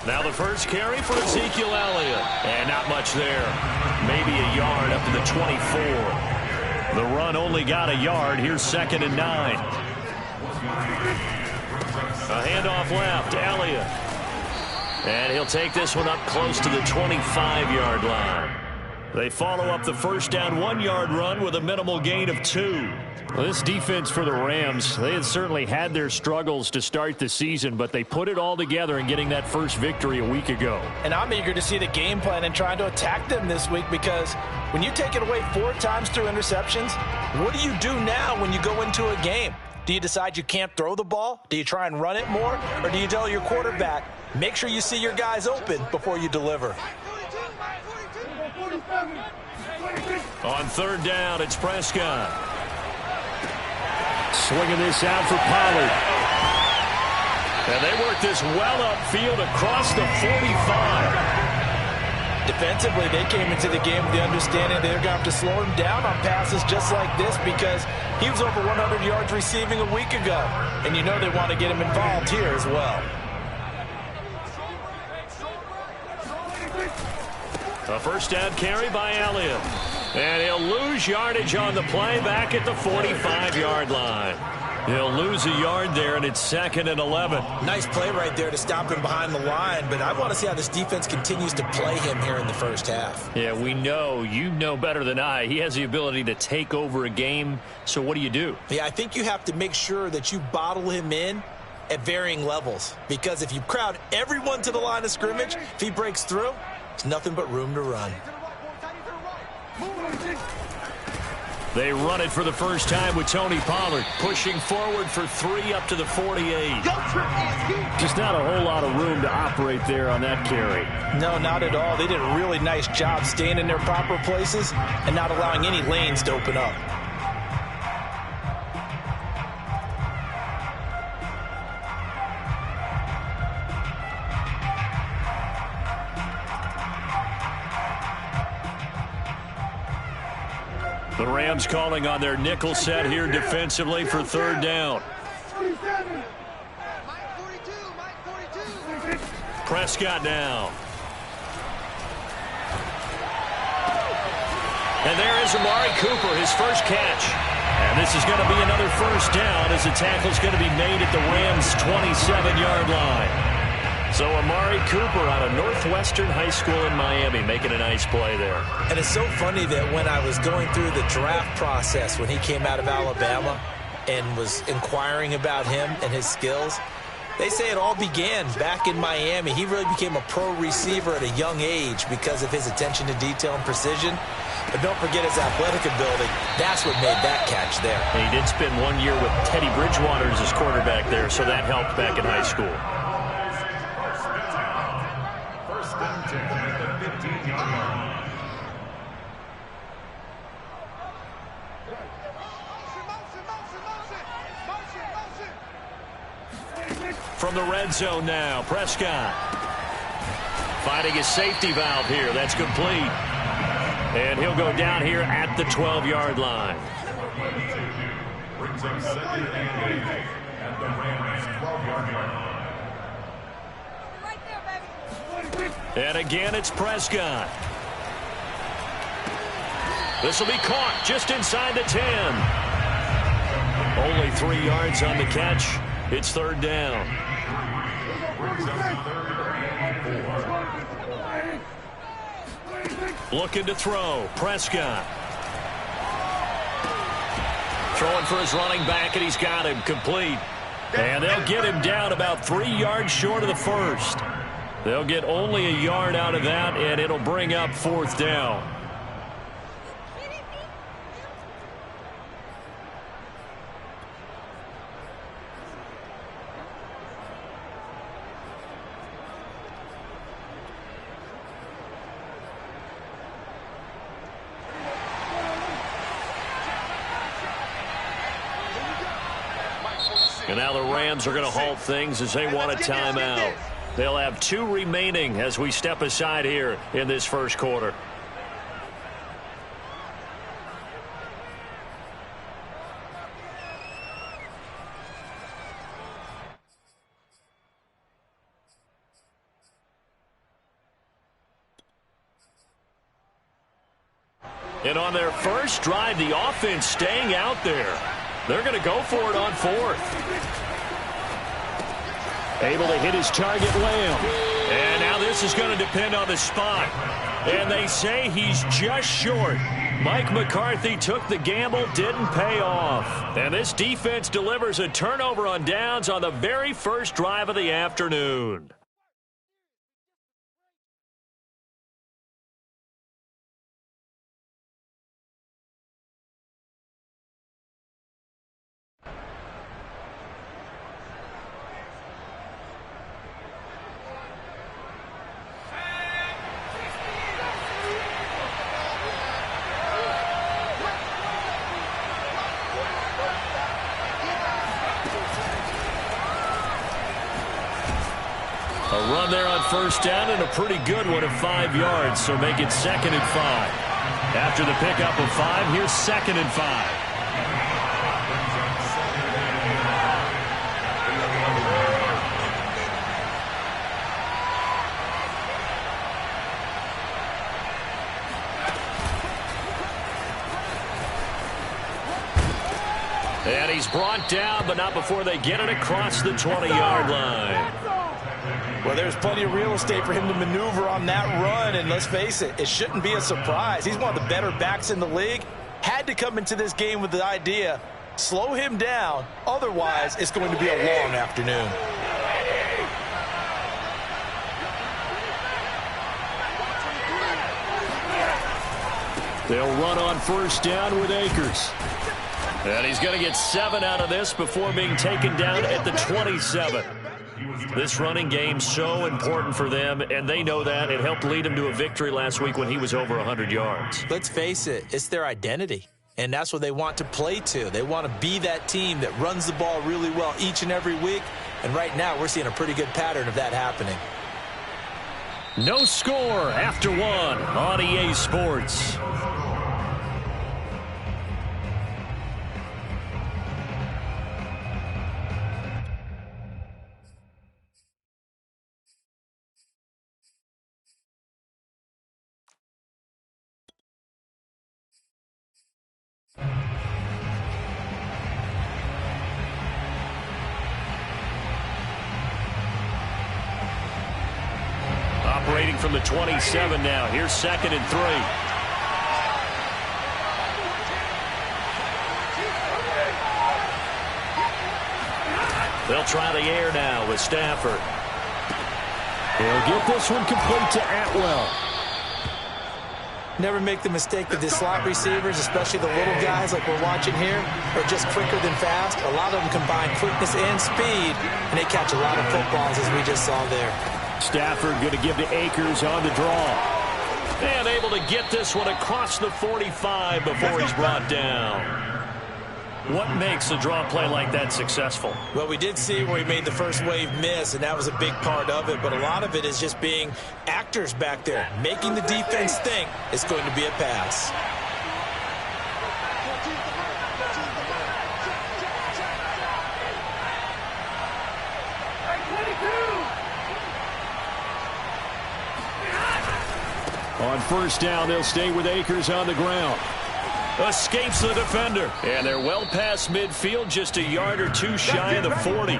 Now the first carry for Ezekiel Elliott. And not much there. Maybe a yard up to the 24. The run only got a yard. Here's 2nd and 9. A handoff left. Elliott. And he'll take this one up close to the 25-yard line. They follow up the first down 1-yard run with a minimal gain of 2. Well, this defense for the Rams, they had certainly had their struggles to start the season, but they put it all together in getting that first victory a week ago. And I'm eager to see the game plan and trying to attack them this week, because when you take it away 4 times through interceptions, what do you do now when you go into a game? Do you decide you can't throw the ball? Do you try and run it more? Or do you tell your quarterback, make sure you see your guys open before you deliver? On 3rd down, it's Prescott. Swinging this out for Pollard. And they work this well upfield across the 45. Defensively, they came into the game with the understanding they're going to have to slow him down on passes just like this, because he was over 100 yards receiving a week ago. And you know they want to get him involved here as well. A first down carry by Elliott. And he'll lose yardage on the play back at the 45-yard line. He'll lose a yard there, and it's 2nd and 11. Nice play right there to stop him behind the line, but I want to see how this defense continues to play him here in the first half. Yeah, we know. You know better than I. He has the ability to take over a game, so what do you do? Yeah, I think you have to make sure that you bottle him in at varying levels, because if you crowd everyone to the line of scrimmage, if he breaks through, there's nothing but room to run. They run it for the first time with Tony Pollard, pushing forward for 3 up to the 48. Just not a whole lot of room to operate there on that carry. No, not at all. They did a really nice job staying in their proper places and not allowing any lanes to open up. The Rams calling on their nickel set here defensively for 3rd down. Prescott now. And there is Amari Cooper, his first catch. And this is going to be another first down, as the tackle's going to be made at the Rams' 27-yard line. So Amari Cooper out of Northwestern High School in Miami making a nice play there. And it's so funny that when I was going through the draft process when he came out of Alabama and was inquiring about him and his skills, they say it all began back in Miami. He really became a pro receiver at a young age because of his attention to detail and precision. But don't forget his athletic ability. That's what made that catch there. And he did spend 1 year with Teddy Bridgewater as his quarterback there, so that helped back in high school. From the red zone now, Prescott finding his safety valve here. That's complete. And he'll go down here at the 12-yard line. And again, it's Prescott. This will be caught just inside the 10. Only 3 yards on the catch. It's 3rd down. Looking to throw. Prescott. Throwing for his running back, and he's got him complete. And they'll get him down about 3 yards short of the first. They'll get only a yard out of that, and it'll bring up 4th down. And now the Rams are going to halt things as they want a timeout. They'll have 2 remaining as we step aside here in this first quarter. And on their first drive, the offense staying out there. They're going to go for it on fourth. Able to hit his target, Lamb. And now this is going to depend on the spot. And they say he's just short. Mike McCarthy took the gamble, didn't pay off. And this defense delivers a turnover on downs on the very first drive of the afternoon. A run there on first down and a pretty good one of 5 yards, so make it 2nd and 5. After the pickup of 5, here's 2nd and 5. And he's brought down, but not before they get it across the 20-yard line. Well, there's plenty of real estate for him to maneuver on that run, and let's face it, it shouldn't be a surprise. He's one of the better backs in the league. Had to come into this game with the idea, slow him down, otherwise it's going to be a long afternoon. They'll run on first down with Akers. And he's going to get 7 out of this before being taken down at the 27. This running game so important for them, and they know that. It helped lead him to a victory last week when he was over 100 yards. Let's face it, it's their identity, and that's what they want to play to. They want to be that team that runs the ball really well each and every week, and right now we're seeing a pretty good pattern of that happening. No score after 1 on EA Sports. Operating from the 27 now. Here's 2nd and 3. They'll try the air now with Stafford. He'll get this one complete to Atwell. Never make the mistake that the slot receivers, especially the little guys like we're watching here, are just quicker than fast. A lot of them combine quickness and speed, and they catch a lot of footballs, as we just saw there. Stafford going to give to Akers on the draw. And able to get this one across the 45 before he's brought down. What makes a draw play like that successful? Well, we did see where he made the first wave miss, and that was a big part of it. But a lot of it is just being actors back there, making the defense think it's going to be a pass. On first down, they'll stay with Akers on the ground. Escapes the defender. And they're well past midfield, just a yard or two shy of the 40.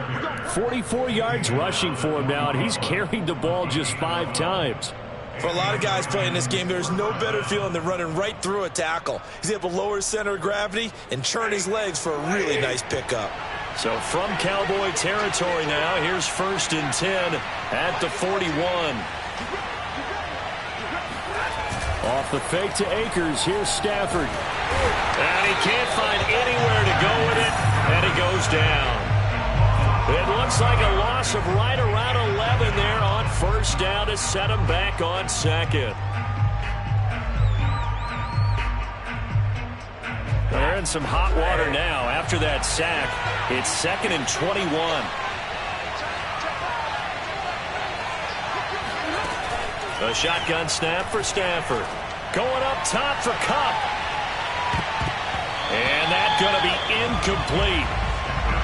44 yards rushing for him now, and he's carried the ball just 5 times. For a lot of guys playing this game, there's no better feeling than running right through a tackle. He's able to lower his center of gravity and churn his legs for a really nice pickup. So from Cowboy territory now, here's 1st and 10 at the 41. Off the fake to Akers, here's Stafford. And he can't find anywhere to go with it, and he goes down. It looks like a loss of right around 11 there on first down to set him back on 2nd. They're in some hot water now after that sack. It's 2nd and 21. A shotgun snap for Stafford. Going up top for Kupp. And that's going to be incomplete.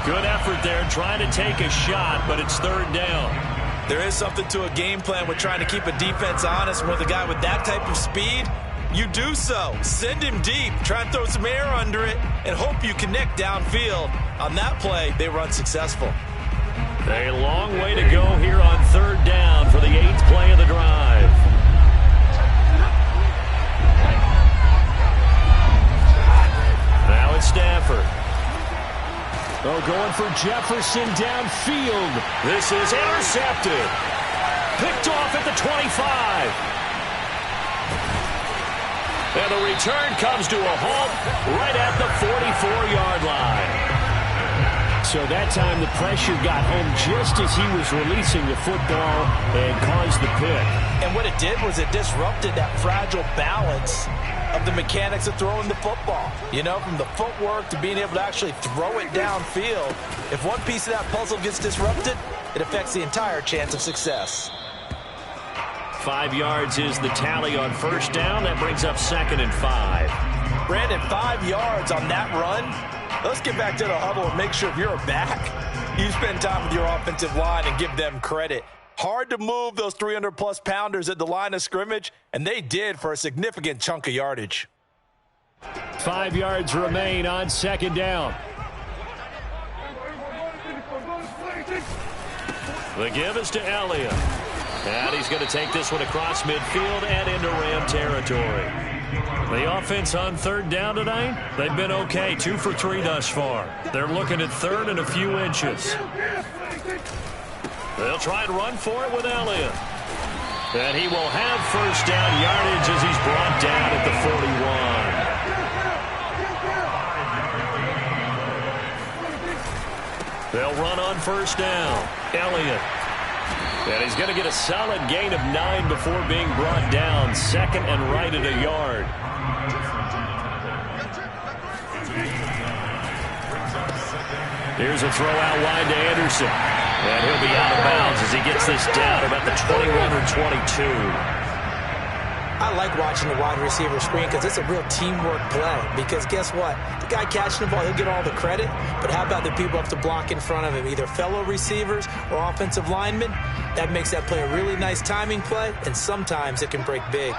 Good effort there trying to take a shot, but it's 3rd down. There is something to a game plan with trying to keep a defense honest with a guy with that type of speed. You do so. Send him deep. Try and throw some air under it and hope you connect downfield. On that play, they were unsuccessful. A long way to go here on third down for the 8th play of the drive. Now it's Stafford. Oh, going for Jefferson downfield. This is intercepted. Picked off at the 25. And the return comes to a halt right at the 44-yard line. So that time the pressure got home just as he was releasing the football and caused the pick. And what it did was it disrupted that fragile balance of the mechanics of throwing the football. You know, from the footwork to being able to actually throw it downfield. If one piece of that puzzle gets disrupted, it affects the entire chance of success. 5 yards is the tally on first down. That brings up 2nd and 5. Brandon, 5 yards on that run. Let's get back to the huddle and make sure if you're back, you spend time with your offensive line and give them credit. Hard to move those 300-plus pounders at the line of scrimmage, and they did for a significant chunk of yardage. 5 yards remain on 2nd down. The give is to Elliott. And he's going to take this one across midfield and into Ram territory. The offense on third down tonight, they've been okay. 2 for 3 thus far. They're looking at third and a few inches. They'll try and run for it with Elliott. And he will have first down yardage as he's brought down at the 41. They'll run on first down. Elliott. And he's going to get a solid gain of 9 before being brought down. 2nd and right at a yard. Here's a throw out wide to Anderson. And he'll be out of bounds as he gets this down about the 21 or 22. I like watching the wide receiver screen because it's a real teamwork play. Because guess what? The guy catching the ball, he'll get all the credit. But how about the people up to block in front of him, either fellow receivers or offensive linemen? That makes that play a really nice timing play, and sometimes it can break big.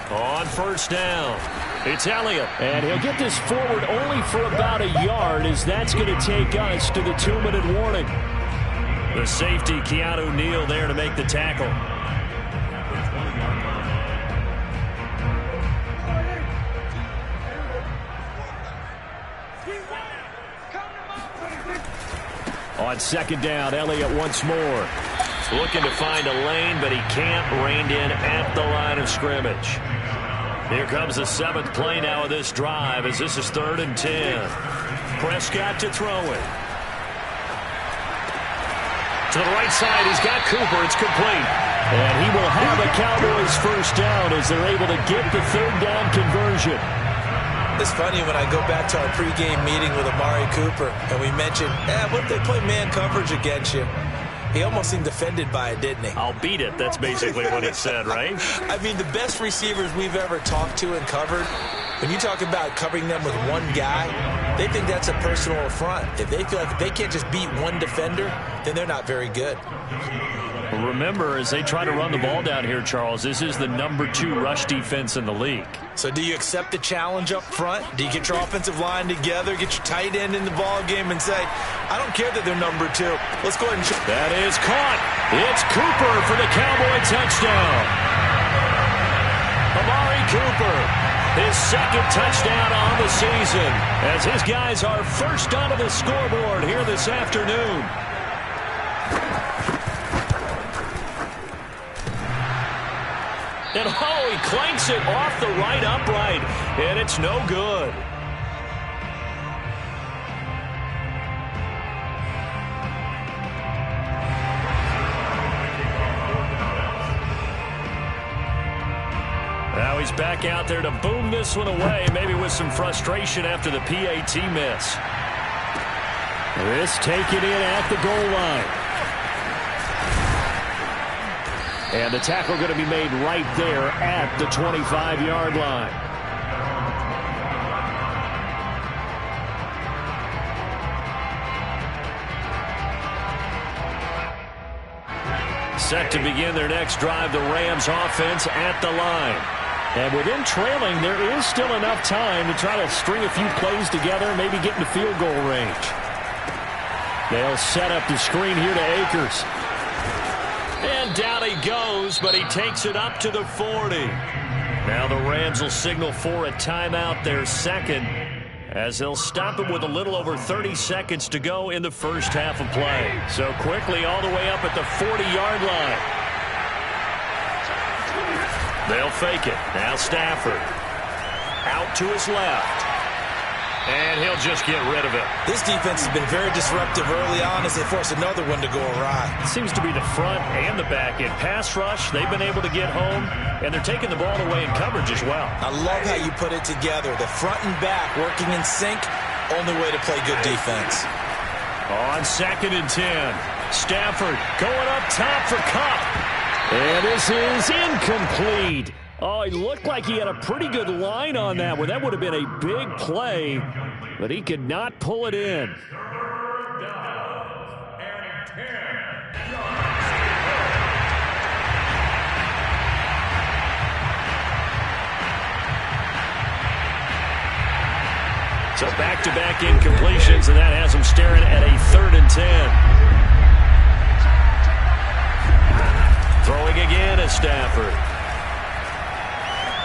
On first down, it's Elliott. And he'll get this forward only for about a yard, as that's going to take us to the 2-minute warning. The safety, Keanu Neal, there to make the tackle. On 2nd down, Elliott once more. Looking to find a lane, but he can't. Reined in at the line of scrimmage. Here comes the 7th play now of this drive as this is 3rd and 10. Prescott to throw it. To the right side, he's got Cooper. It's complete. And he will have a Cowboys first down as they're able to get the 3rd down conversion. It's funny when I go back to our pregame meeting with Amari Cooper and we mentioned, what if they play man coverage against you? He almost seemed offended by it, didn't he? I'll beat it. That's basically what he said, right? I mean, the best receivers we've ever talked to and covered, when you talk about covering them with one guy, they think that's a personal affront. If they feel like if they can't just beat one defender, then they're not very good. Remember, as they try to run the ball down here, Charles, this is the number 2 rush defense in the league. So do you accept the challenge up front? Do you get your offensive line together, get your tight end in the ball game and say, I don't care that they're number 2. Let's go ahead and shoot. That is caught. It's Cooper for the Cowboy touchdown. Amari Cooper, his 2nd touchdown on the season as his guys are first onto the scoreboard here this afternoon. And he clanks it off the right upright, and it's no good. Now he's back out there to boom this one away, maybe with some frustration after the PAT miss. This taken in at the goal line. And the tackle going to be made right there at the 25-yard line. Set to begin their next drive, the Rams offense at the line. And with them trailing, there is still enough time to try to string a few plays together, maybe get into field goal range. They'll set up the screen here to Akers. And down he goes, but he takes it up to the 40. Now the Rams will signal for a timeout, their second, as they'll stop him with a little over 30 seconds to go in the first half of play. So quickly all the way up at the 40-yard line. They'll fake it. Now Stafford. Out to his left. And he'll just get rid of it. This defense has been very disruptive early on as they force another one to go awry. It seems to be the front and the back end. Pass rush, they've been able to get home, and they're taking the ball away in coverage as well. I love how you put it together. The front and back working in sync, only way to play good defense. On 2nd and 10, Stafford going up top for Kupp. And this is incomplete. Oh, it looked like he had a pretty good line on that one. That would have been a big play, but he could not pull it in. So back-to-back incompletions, and that has him staring at a 3rd and 10. Throwing again is Stafford.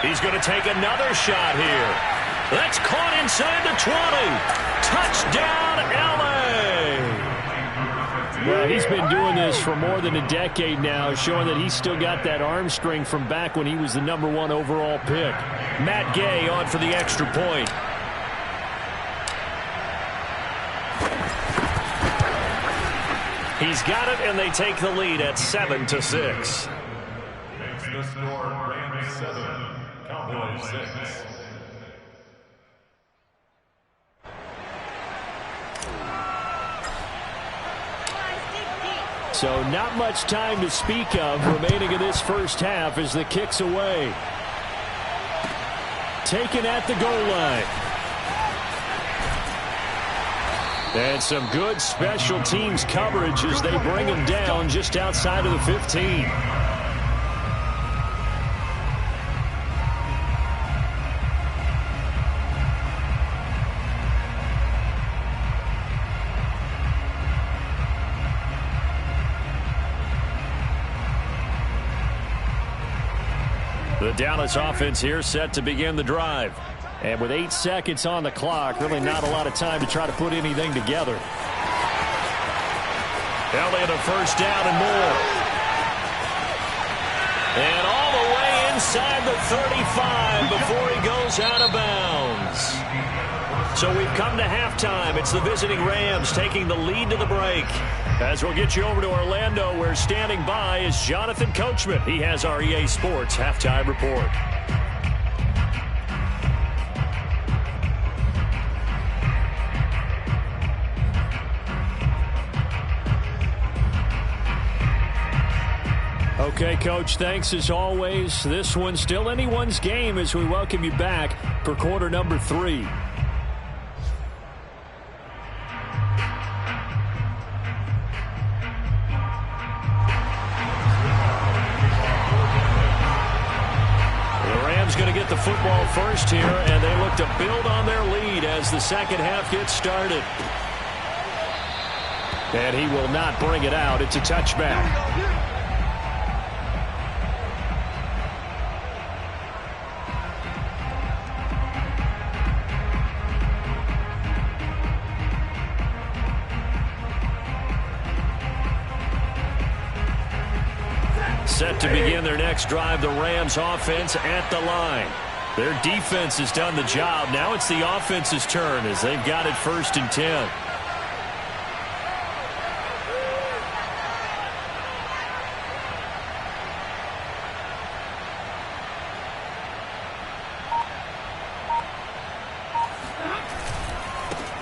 He's going to take another shot here. That's caught inside the 20. Touchdown, L.A. Well, he's been doing this for more than a decade now, showing that he's still got that arm strength from back when he was the #1 overall pick. Matt Gay on for the extra point. He's got it, and they take the lead at 7-6. Makes the score Rams 7, Cowboys 6. So not much time to speak of remaining in this first half as the kick's away. Taken at the goal line. And some good special teams coverage as they bring him down just outside of the 15. The Dallas offense here set to begin the drive. And with 8 seconds on the clock, really not a lot of time to try to put anything together. Elliott a first down and more. And all the way inside the 35 before he goes out of bounds. So we've come to halftime. It's the visiting Rams taking the lead to the break. As we'll get you over to Orlando, where standing by is Jonathan Coachman. He has our EA Sports halftime report. Okay, Coach, thanks as always. This one's still anyone's game as we welcome you back for quarter number 3. The Rams going to get the football first here, and they look to build on their lead as the second half gets started. And he will not bring it out. It's a touchback. Set to begin their next drive, the Rams offense at the line. Their defense has done the job. Now it's the offense's turn as they've got it 1st and 10.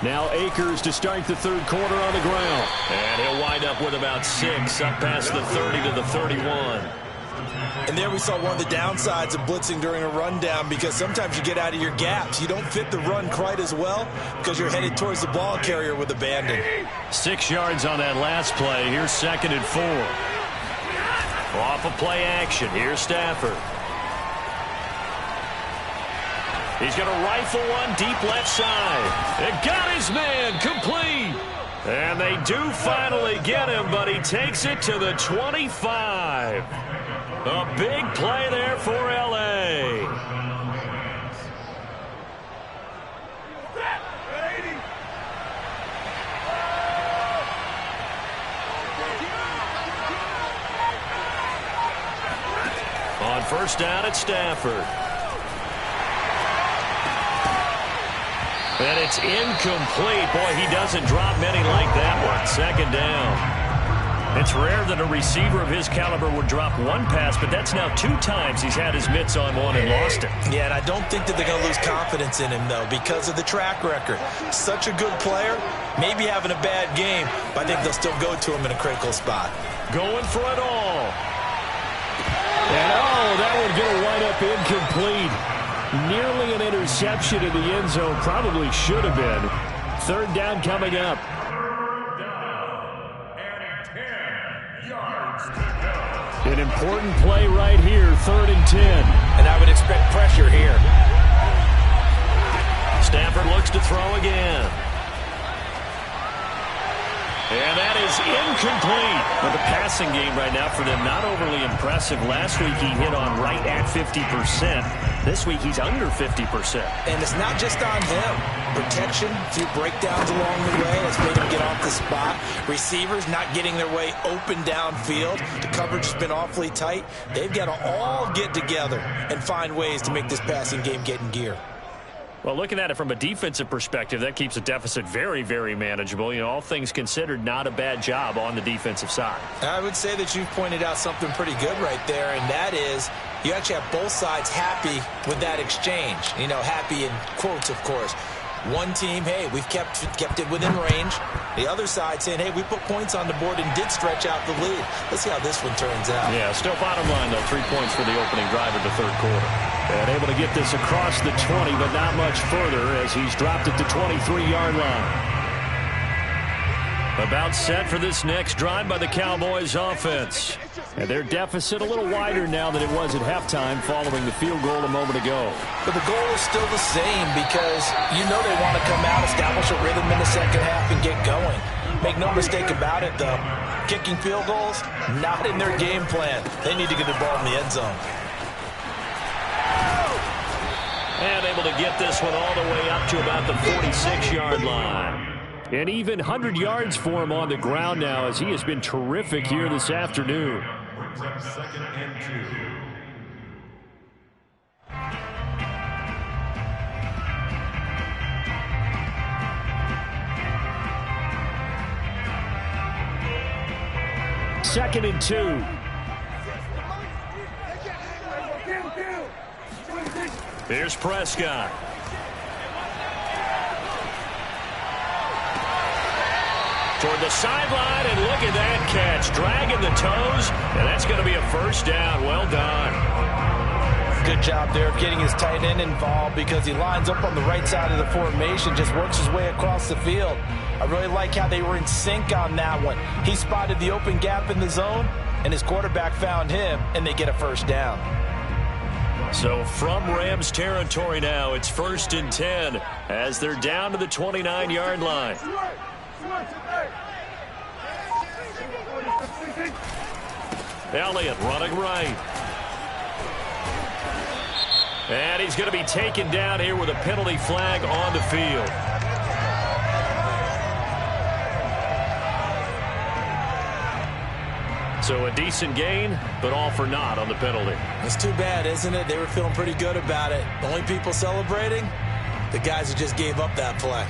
Now Akers to start the third quarter on the ground. And he'll wind up with about 6 up past the 30 to the 31. And there we saw one of the downsides of blitzing during a rundown, because sometimes you get out of your gaps. You don't fit the run quite as well because you're headed towards the ball carrier with abandon. 6 yards on that last play. Here's 2nd and 4. Off of play action, here's Stafford. He's going to rifle one deep left side. It got his man, complete. And they do finally get him, but he takes it to the 25. A big play there for L.A. On first down, it's Stafford. And it's incomplete. Boy, he doesn't drop many like that one. Second down. It's rare that a receiver of his caliber would drop one pass, but that's now 2 times he's had his mitts on one and lost it. Yeah, and I don't think that they're going to lose confidence in him, though, because of the track record. Such a good player, maybe having a bad game, but I think they'll still go to him in a critical spot. Going for it all. And that one's going to wind up incomplete. Nearly an interception in the end zone. Probably should have been. Third down coming up. An important play right here. 3rd and 10. And I would expect pressure here. Stafford looks to throw again. And that is incomplete. Well, the passing game right now for them not overly impressive. Last week he hit on right at 50%. This week he's under 50%. And it's not just on him. Protection, few breakdowns along the way has made him get off the spot. Receivers not getting their way open downfield. The coverage has been awfully tight. They've got to all get together and find ways to make this passing game get in gear. Well, looking at it from a defensive perspective, that keeps the deficit very, very manageable. You know, all things considered, not a bad job on the defensive side. I would say that you've pointed out something pretty good right there, and that is you actually have both sides happy with that exchange. You know, happy in quotes, of course. One team, hey, we've kept it within range. The other side saying, hey, we put points on the board and did stretch out the lead. Let's see how this one turns out. Yeah, still bottom line, though, 3 points for the opening drive of the third quarter. And able to get this across the 20, but not much further as he's dropped it to 23-yard line. About set for this next drive by the Cowboys offense. And their deficit a little wider now than it was at halftime following the field goal a moment ago. But the goal is still the same because you know they want to come out, establish a rhythm in the second half, and get going. Make no mistake about it, though. Kicking field goals, not in their game plan. They need to get the ball in the end zone. And able to get this one all the way up to about the 46-yard line. And even 100 yards for him on the ground now as he has been terrific here this afternoon. Second and 2. Second and 2. Here's Prescott. Toward the sideline, and look at that catch. Dragging the toes, and that's going to be a first down. Well done. Good job there of getting his tight end involved because he lines up on the right side of the formation, just works his way across the field. I really like how they were in sync on that one. He spotted the open gap in the zone, and his quarterback found him, and they get a first down. So from Rams territory now, it's 1st and 10 as they're down to the 29-yard line. Elliott running right. And he's going to be taken down here with a penalty flag on the field. So a decent gain, but all for naught on the penalty. It's too bad, isn't it? They were feeling pretty good about it. The only people celebrating, the guys who just gave up that play.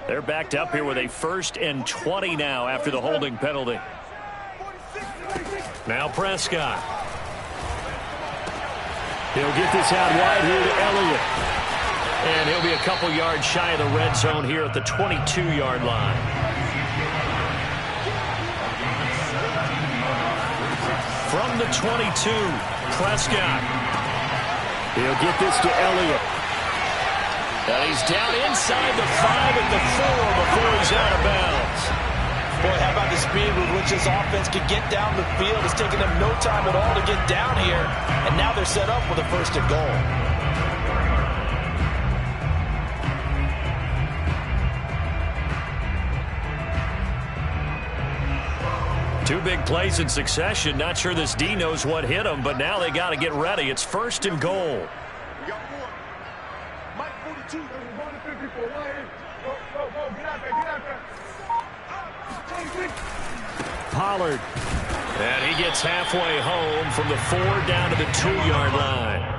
They're backed up here with a 1st and 20 now after the holding penalty. Now Prescott. He'll get this out wide here to Elliott. And he'll be a couple yards shy of the red zone here at the 22-yard line. From the 22, Prescott. He'll get this to Elliott. And he's down inside the 5 at the 4 before he's out of bounds. Boy, how about the speed with which this offense can get down the field? It's taken them no time at all to get down here. And now they're set up with a 1st and goal. Two big plays in succession. Not sure this D knows what hit him, but now they got to get ready. It's 1st and goal. Pollard. And he gets halfway home from the 4 down to the 2-yard line.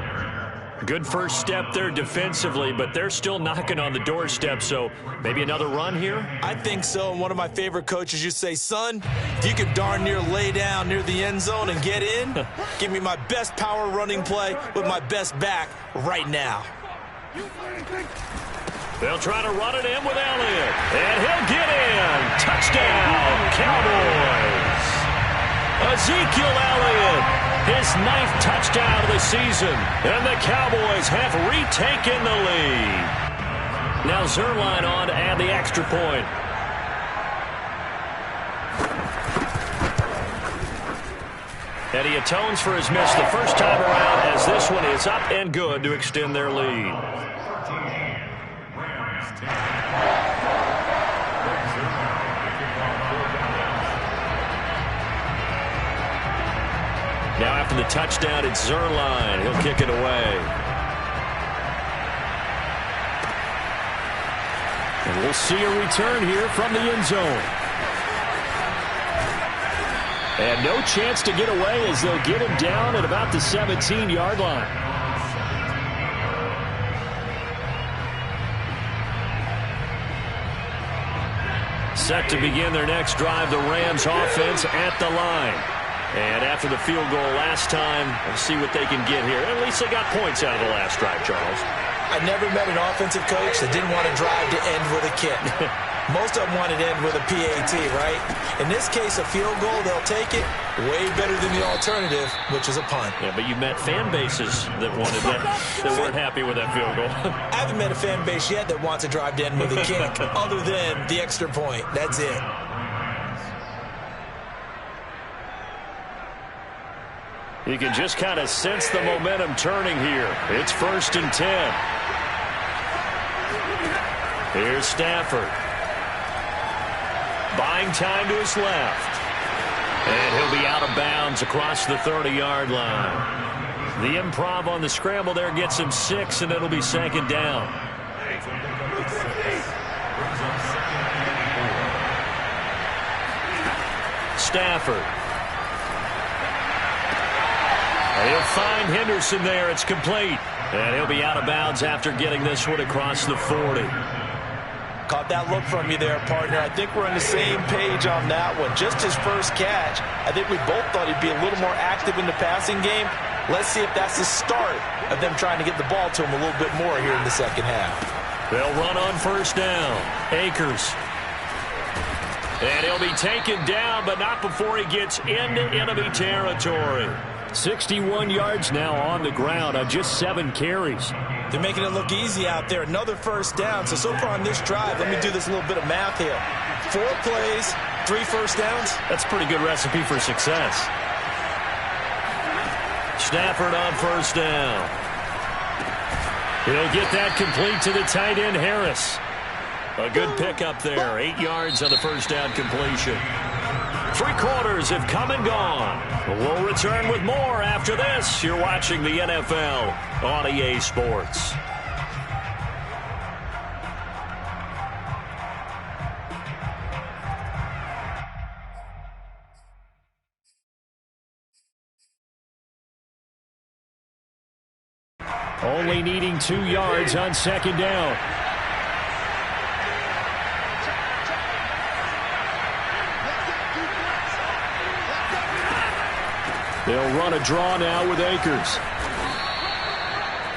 Good first step there defensively, but they're still knocking on the doorstep, so maybe another run here? I think so, and one of my favorite coaches used to say, son, if you could darn near lay down near the end zone and get in, give me my best power running play with my best back right now. They'll try to run it in with Elliott, and he'll get in. Touchdown, Cowboys. Ezekiel Elliott. His 9th touchdown of the season, and the Cowboys have retaken the lead. Now Zuerlein on to add the extra point. And he atones for his miss the first time around, as this one is up and good to extend their lead. Now after the touchdown, it's Zuerlein. He'll kick it away. And we'll see a return here from the end zone. And no chance to get away as they'll get him down at about the 17-yard line. Set to begin their next drive, the Rams offense at the line. And after the field goal last time, we'll see what they can get here. At least they got points out of the last drive, Charles. I never met an offensive coach that didn't want to drive to end with a kick. Most of them wanted to end with a PAT, right? In this case, a field goal, they'll take it. Way better than the alternative, which is a punt. Yeah, but you met fan bases that wanted that, that weren't happy with that field goal. I haven't met a fan base yet that wants to drive to end with a kick, other than the extra point. That's it. You can just kind of sense the momentum turning here. It's 1st and 10. Here's Stafford. Buying time to his left. And he'll be out of bounds across the 30-yard line. The improv on the scramble there gets him 6, and it'll be 2nd down. Stafford. He'll find Henderson there. It's complete. And he'll be out of bounds after getting this one across the 40. Caught that look from you there, partner. I think we're on the same page on that one. Just his first catch. I think we both thought he'd be a little more active in the passing game. Let's see if that's the start of them trying to get the ball to him a little bit more here in the second half. They'll run on 1st down. Akers. And he'll be taken down, but not before he gets into enemy territory. 61 yards now on the ground on just 7 carries. They're making it look easy out there. Another 1st down. So far on this drive, let me do this little bit of math here. 4 plays, 3 1st downs. That's a pretty good recipe for success. Stafford on 1st down. He'll get that complete to the tight end, Harris. A good pickup there. 8 yards on the 1st down completion. 3 quarters have come and gone. We'll return with more after this. You're watching the NFL on EA Sports. Only needing 2 yards on 2nd down. They'll run a draw now with Akers.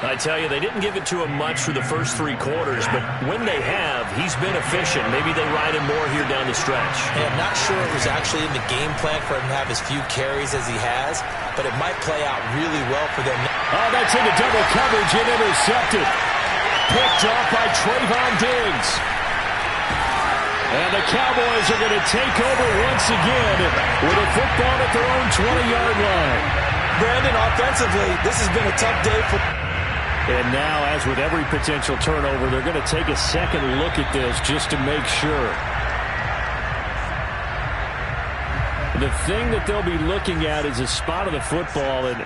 I tell you, they didn't give it to him much for the first 3 quarters, but when they have, he's been efficient. Maybe they ride him more here down the stretch. Hey, I'm not sure it was actually in the game plan for him to have as few carries as he has, but it might play out really well for them. Oh, that's into double coverage and intercepted. picked off by Trayvon Diggs. And the Cowboys are going to take over once again with a football at their own 20-yard line. Brandon, offensively, this has been a tough day for... And now, as with every potential turnover, they're going to take a second look at this just to make sure. The thing that they'll be looking at is a spot of the football, and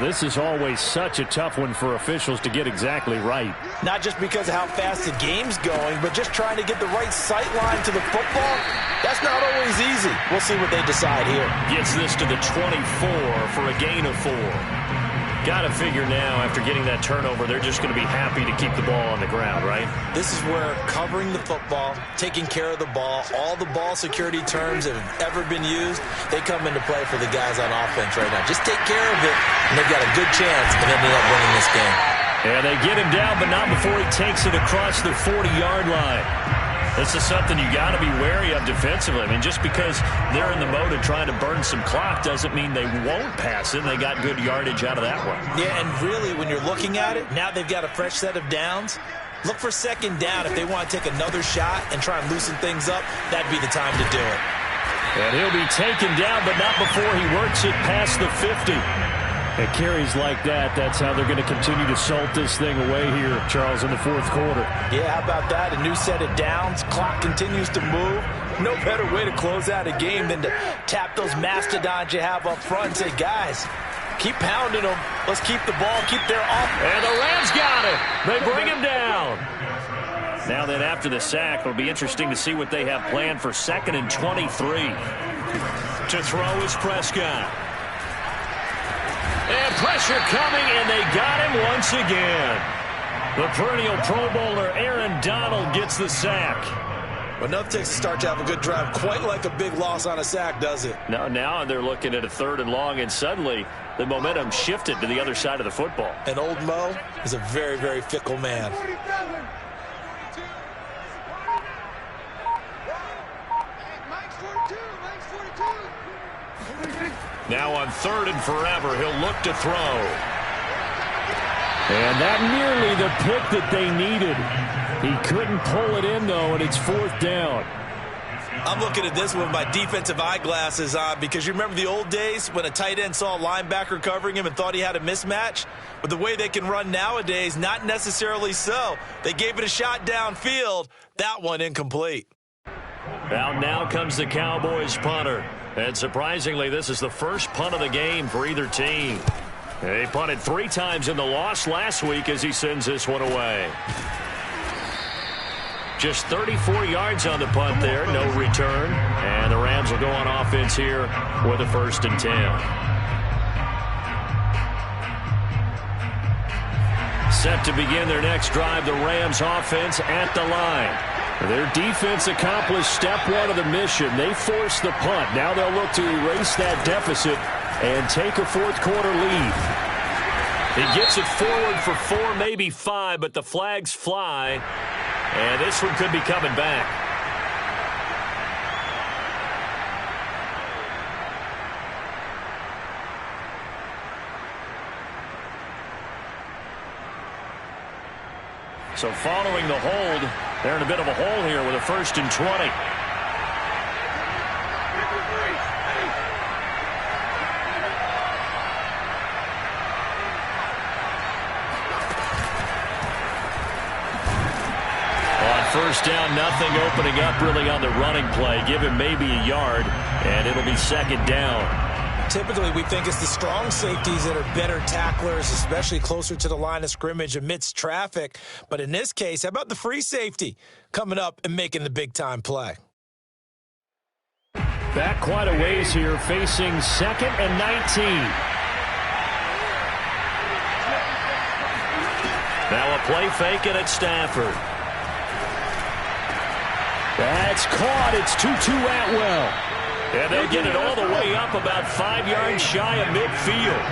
this is always such a tough one for officials to get exactly right. Not just because of how fast the game's going, but just trying to get the right sight line to the football. That's not always easy. We'll see what they decide here. Gets this to the 24 for a gain of 4. Got to figure now, after getting that turnover, they're just going to be happy to keep the ball on the ground, right? This is where covering the football, taking care of the ball, all the ball security terms that have ever been used, they come into play for the guys on offense right now. Just take care of it, and they've got a good chance of ending up winning this game. And they get him down, but not before he takes it across the 40-yard line. This is something you got to be wary of defensively. I mean, just because they're in the mode of trying to burn some clock doesn't mean they won't pass it. They got good yardage out of that one. Yeah, and really, when you're looking at it, now they've got a fresh set of downs. Look for second down. If they want to take another shot and try and loosen things up, that'd be the time to do it. And he'll be taken down, but not before he works it past the 50. At carries like that, that's how they're going to continue to salt this thing away here, Charles, in the fourth quarter. Yeah, how about that? A new set of downs. Clock continues to move. No better way to close out a game than to tap those mastodons you have up front and say, guys, keep pounding them. Let's keep the ball, keep their offense. And the Rams got it. They bring him down. Now then, after the sack, it'll be interesting to see what they have planned for 2nd and 23. To throw is Prescott. And pressure coming, and they got him once again. The perennial Pro Bowler Aaron Donald gets the sack. Well, enough takes to start to have a good drive. Quite like a big loss on a sack, does it? Now they're looking at a 3rd and long, and suddenly the momentum shifted to the other side of the football. And old Mo is a very, very fickle man. Now on 3rd and forever, he'll look to throw. And that nearly the pick that they needed. He couldn't pull it in, though, and it's 4th down. I'm looking at this with my defensive eyeglasses on because you remember the old days when a tight end saw a linebacker covering him and thought he had a mismatch? But the way they can run nowadays, not necessarily so. They gave it a shot downfield. That one incomplete. Out now comes the Cowboys punter. And surprisingly, this is the first punt of the game for either team. They punted 3 times in the loss last week as he sends this one away. Just 34 yards on the punt there, no return. And the Rams will go on offense here with a 1st and 10. Set to begin their next drive, the Rams offense at the line. Their defense accomplished step 1 of the mission. They forced the punt. Now they'll look to erase that deficit and take a fourth quarter lead. He gets it forward for 4, maybe 5, but the flags fly. And this one could be coming back. So following the hold, they're in a bit of a hole here with a 1st and 20. On 1st down, nothing opening up really on the running play. Give him maybe a yard, and it'll be 2nd down. Typically, we think it's the strong safeties that are better tacklers, especially closer to the line of scrimmage amidst traffic. But in this case, how about the free safety coming up and making the big-time play? Back quite a ways here, facing 2nd and 19. Now a play fake it at Stafford. That's caught. It's Tutu Atwell. And they'll get it all the way up about 5 yards shy of midfield.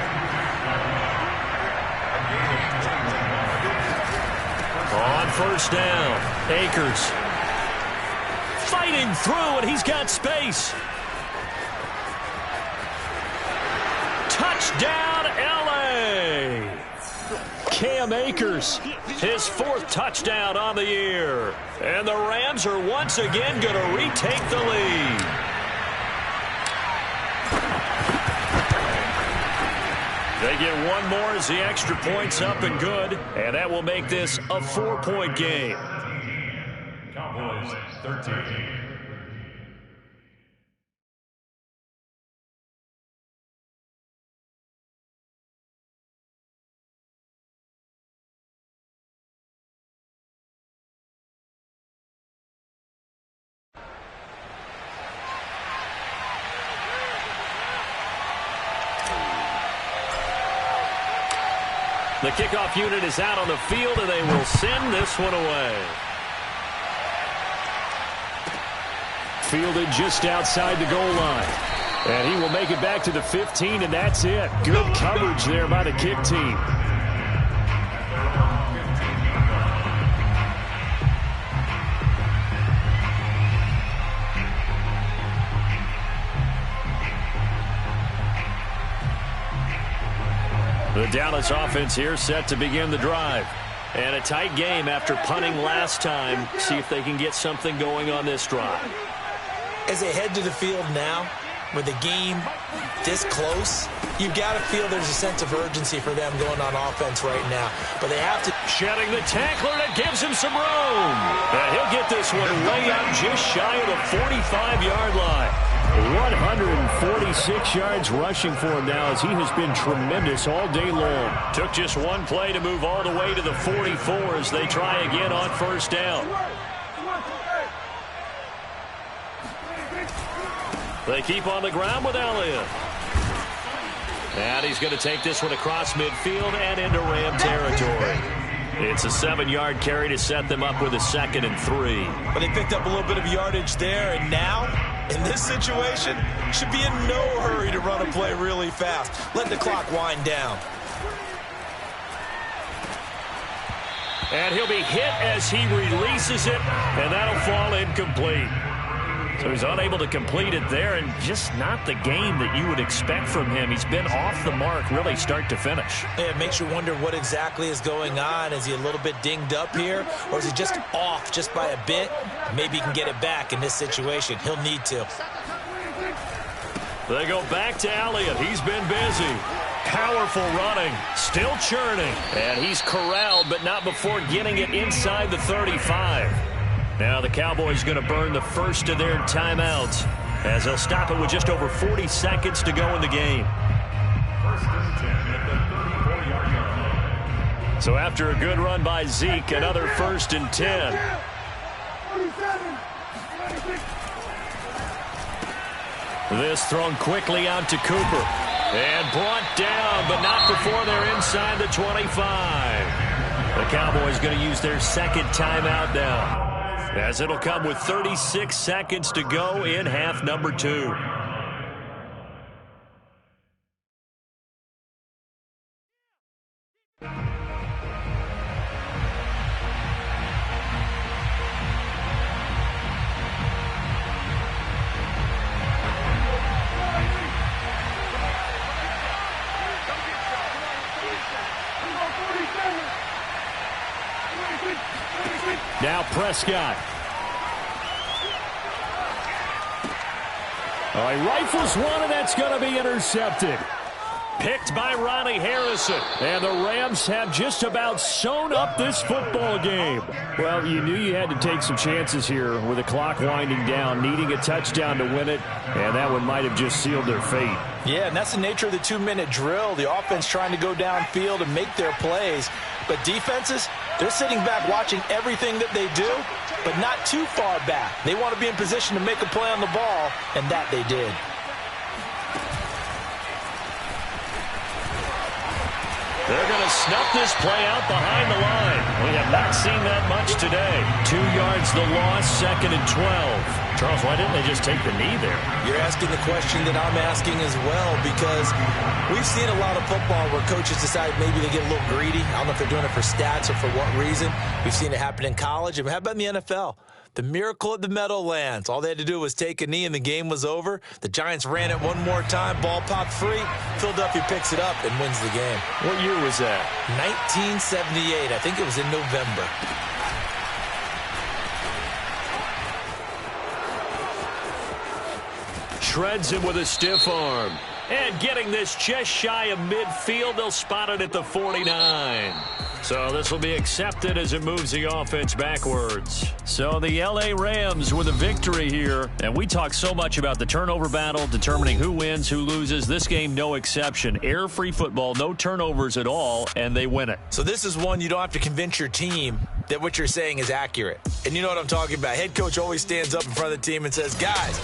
On 1st down, Akers fighting through, and he's got space. Touchdown, L.A. Cam Akers. His 4th touchdown on the year. And the Rams are once again going to retake the lead. They get one more as the extra point's up and good. And that will make this a 4-point game. Cowboys 13. The kickoff unit is out on the field, and they will send this one away. Fielded just outside the goal line. And he will make it back to the 15, and that's it. Good coverage there by the kick team. The Dallas offense here set to begin the drive. And a tight game after punting last time. See if they can get something going on this drive. As they head to the field now, with the game this close, you've got to feel there's a sense of urgency for them going on offense right now. But they have to... Shedding the tackler that gives him some room. And he'll get this one way up just shy of the 45-yard line. 146 yards rushing for him now as he has been tremendous all day long. Took just one play to move all the way to the 44 as they try again on first down. They keep on the ground with Elliott. And he's going to take this one across midfield and into Ram territory. It's a 7-yard carry to set them up with a 2nd and 3. But they picked up a little bit of yardage there, and now, in this situation, should be in no hurry to run a play really fast. Let the clock wind down. And he'll be hit as he releases it, and that'll fall incomplete. So he's unable to complete it there, and just not the game that you would expect from him. He's been off the mark really start to finish. Yeah, it makes you wonder what exactly is going on. Is he a little bit dinged up here, or is he just off just by a bit? Maybe he can get it back in this situation. He'll need to. They go back to Elliott. He's been busy. Powerful running, still churning. And he's corralled, but not before getting it inside the 35. Now the Cowboys going to burn the first of their timeouts as they'll stop it with just over 40 seconds to go in the game. So after a good run by Zeke, another 1st and 10. This thrown quickly out to Cooper. And brought down, but not before they're inside the 25. The Cowboys going to use their 2nd timeout now, as it'll come with 36 seconds to go in half number 2. Now Prescott. Oh, he rifles one, and that's going to be intercepted. Picked by Ronnie Harrison. And the Rams have just about sewn up this football game. Well, you knew you had to take some chances here with the clock winding down, needing a touchdown to win it, and that one might have just sealed their fate. Yeah, and that's the nature of the 2-minute drill. The offense trying to go downfield and make their plays. But defenses, they're sitting back watching everything that they do, but not too far back. They want to be in position to make a play on the ball, and that they did. They're going to snuff this play out behind the line. We have not seen that much today. 2 yards the loss, 2nd and 12. Charles, why didn't they just take the knee there? You're asking the question that I'm asking as well, because we've seen a lot of football where coaches decide maybe they get a little greedy. I don't know if they're doing it for stats or for what reason. We've seen it happen in college. And how about in the NFL? The miracle at the Meadowlands. All they had to do was take a knee and the game was over. The Giants ran it one more time. Ball popped free. Philadelphia picks it up and wins the game. What year was that? 1978. I think it was in November. Shreds him with a stiff arm. And getting this just shy of midfield, they'll spot it at the 49. So this will be accepted as it moves the offense backwards. So the L.A. Rams with a victory here. And we talk so much about the turnover battle, determining who wins, who loses. This game, no exception. Air-free football, no turnovers at all, and they win it. So this is one you don't have to convince your team that what you're saying is accurate. And you know what I'm talking about. Head coach always stands up in front of the team and says, guys,